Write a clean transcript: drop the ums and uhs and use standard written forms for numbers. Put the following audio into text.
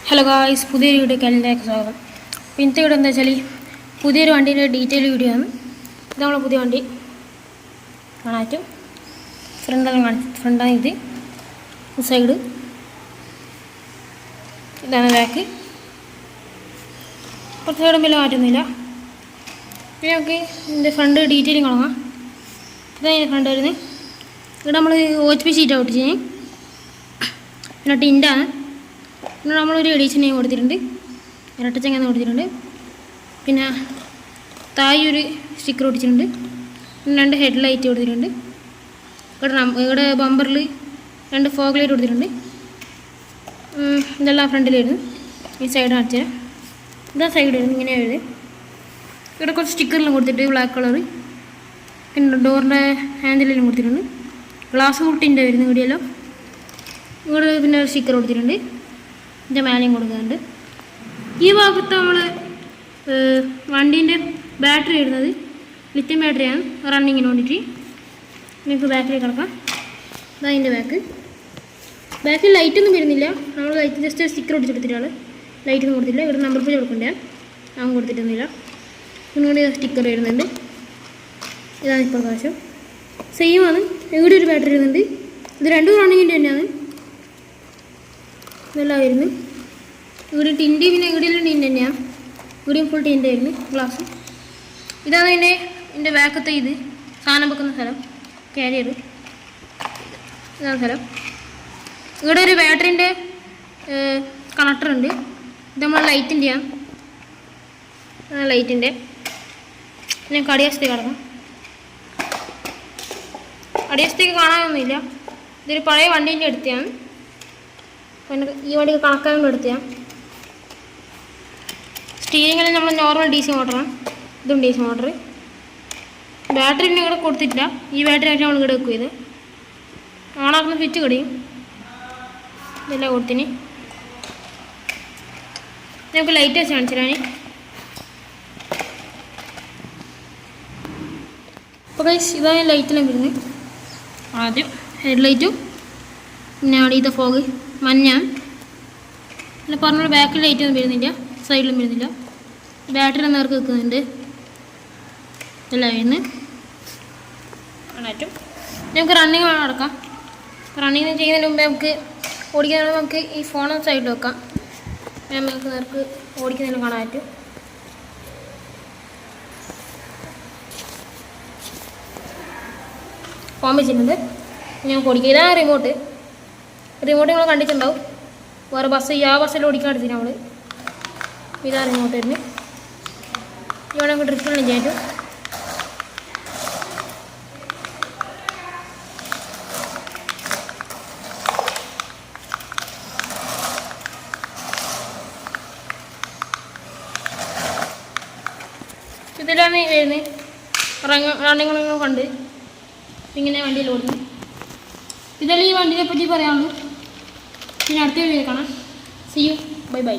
Hello guys, പുതിയൊരു വീഡിയോക്ക് എല്ലാവർക്കും സ്വാഗതം. അപ്പോൾ ഇന്നത്തെ വീഡിയോ എന്താ വെച്ചാൽ പുതിയൊരു വണ്ടീൻ്റെ ഡീറ്റെയിൽ വീഡിയോ ആണ്. ഇത് നമ്മളെ പുതിയ വണ്ടി കാണാറ്റും ഫ്രണ്ടാണ് ഇത് സൈഡ്, ഇതാണ് ബാക്ക്. കുറച്ച് സൈഡും വലിയ മാറ്റമൊന്നുമില്ല. പിന്നെ നമുക്ക് ഇതിൻ്റെ ഫ്രണ്ട് ഡീറ്റെയിലിങ് കാണാം. ഇതാണ് ഇതിൻ്റെ ഫ്രണ്ട് വരുന്നത്. ഇവിടെ നമ്മൾ OHP ഷീറ്റാണ് ഒട്ടിച്ച്, പിന്നെ ടിൻ്റാണ്. പിന്നെ നമ്മളൊരു എഡീഷൻ നെയിം കൊടുത്തിട്ടുണ്ട്, ഇരട്ടച്ചങ്ങന്ന് കൊടുത്തിട്ടുണ്ട്. പിന്നെ താഴെ ഒരു സ്റ്റിക്കർ ഒട്ടിച്ചിട്ടുണ്ട്. പിന്നെ 2 ഹെഡ് ലൈറ്റ് കൊടുത്തിട്ടുണ്ട്. ഇവിടെ ബമ്പറിൽ 2 ഫോഗ് ലൈറ്റ് കൊടുത്തിട്ടുണ്ട്. ഇതെല്ലാം ഫ്രണ്ടിൽ വരുന്നു. ഈ സൈഡ് കാണിച്ചു തരാം. ഇതാ സൈഡ് വരുന്നു, ഇങ്ങനെ വരുന്നത്. ഇവിടെ കുറച്ച് സ്റ്റിക്കറിലും കൊടുത്തിട്ട് ബ്ലാക്ക് കളർ. പിന്നെ ഡോറിൻ്റെ ഹാൻഡിലെല്ലാം കൊടുത്തിട്ടുണ്ട്. ഗ്ലാസ് കുട്ടിൻ്റെ വരുന്നു ഇവിടെയെല്ലാം. ഇവിടെ പിന്നെ ഒരു സ്റ്റിക്കർ കൊടുത്തിട്ടുണ്ട്. ഇതിൻ്റെ മേലെയും കൊടുക്കുന്നുണ്ട്. ഈ ഭാഗത്ത് നമ്മൾ വണ്ടീൻ്റെ ബാറ്ററി ഇടുന്നത് ലിത്യം ബാറ്ററിയാണ്, റണ്ണിങ്ങിന് വേണ്ടിയിട്ട്. നിങ്ങൾക്ക് ബാറ്ററി കിടക്കാം. ഇതതിൻ്റെ ബാക്കിൽ ലൈറ്റൊന്നും വരുന്നില്ല. നമ്മൾ ലൈറ്റ് ജസ്റ്റ് സ്റ്റിക്കർ ഒട്ടിച്ചെടുത്തിട്ടാണ്, ലൈറ്റൊന്നും കൊടുത്തില്ല. ഇവിടെ നമ്പർ പ്ലേറ്റ് കൊടുക്കണ്ടേ, അവൻ കൊടുത്തിട്ടൊന്നുമില്ല. ഇങ്ങോട്ട് സ്റ്റിക്കർ വരുന്നുണ്ട്. ഇതാണ് ഇപ്പോൾ പ്രകാശം സെയിമാണ്. ഇവിടെ ഒരു ബാറ്ററി വരുന്നുണ്ട്. ഇത് 2 റണ്ണിങ്ങിൻ്റെ തന്നെയാണ്. ഇതെല്ലാം വരുന്നു. ഇവിടെ ടിൻറ്റ്, പിന്നെ ഇവിടെയെല്ലാം ടിൻറ്റ് തന്നെയാണ്. ഇവിടെയും ഫുൾ ടിൻറ്റ് ആയിരുന്നു ഗ്ലാസ്. ഇതാണ് ഇതിൻ്റെ ബാക്കത്തെ ഇത് സാധനം വെക്കുന്ന സ്ഥലം, കാരിയർ. ഇതാണ് സ്ഥലം. ഇവിടെ ഒരു ബാറ്ററിൻ്റെ കണക്ടറുണ്ട്. ഇത് നമ്മൾ ലൈറ്റിൻ്റെയാണ്, ലൈറ്റിൻ്റെ. ഞാൻ കടിയാസത്തേക്ക് കിടക്കാം. കടിയാസത്തേക്ക് കാണാനൊന്നുമില്ല. ഇതൊരു പഴയ വണ്ടീൻ്റെ അടുത്താണ്. പിന്നെ ഈ വണ്ടിക്ക് കണക്കാൻ എടുത്തിയാണ്. സ്റ്റീരിങ്ങിൽ നമ്മൾ നോർമൽ DC മോട്ടറാണ്. ഇതും DC മോട്ടർ. ബാറ്ററി പിന്നെ ഇവിടെ കൊടുത്തിട്ടില്ല. ഈ ബാറ്ററി ആയിട്ട് നമ്മൾ ഇവിടെ വെക്കും. ഇത് ഓണാക്കുന്ന സ്വിച്ച് കടിയും ഇതെല്ലാം കൊടുത്തിന്. നമുക്ക് ലൈറ്റ് വെച്ച് കാണിച്ചു തരാൻ. അപ്പോൾ ഗൈസ്, ഇതാണ് ലൈറ്റെല്ലാം വരുന്നത്. ആദ്യം ഹെഡ് ലൈറ്റും, പിന്നെ അടിയത്തെ ഫോഗ് മഞ്ഞ. പിന്നെ പറഞ്ഞ ബാക്കിൽ ലൈറ്റൊന്നും വരുന്നില്ല, സൈഡിലും വരുന്നില്ല. ബാറ്ററി നേർക്ക് വെക്കുന്നുണ്ട്. ഇതെല്ലാം വരുന്നത് കാണാറ്റും. നമുക്ക് റണ്ണിങ് വേണം നടക്കാം. റണ്ണിങ് ചെയ്യുന്നതിന് മുമ്പേ നമുക്ക് ഈ ഫോൺ സൈഡിൽ വെക്കാം. നമുക്ക് നേർക്ക് ഓടിക്കുന്നതിന് കാണാൻ പറ്റും. ഫോൺ വെച്ചിട്ടുണ്ട്. ഞങ്ങൾക്ക് ഓടിക്കുക. ഇതാണ് റിമോട്ട് നിങ്ങൾ കണ്ടിട്ടുണ്ടാവും. വേറെ ആ ബസ്സിൽ ഓടിക്കാൻ എടുത്തിട്ട് നമ്മൾ. ഇതാണ് റിമോട്ട് വരുന്നത്. ഇവിടെ നമുക്ക് ട്രിപ്പിളും ചെയ്യാൻ പറ്റും. ഇതിലാണ് വരുന്നത്. റണ്ണിങ്ങൾ കണ്ട് ഇങ്ങനെ വണ്ടിയിൽ ഓടുന്നു. ഇതെല്ലാം ഈ വണ്ടിനെ പറ്റി പറയാനുള്ളൂ. പിന്നെ അടുത്ത വീഡിയോ കാണാം. See you, bye by.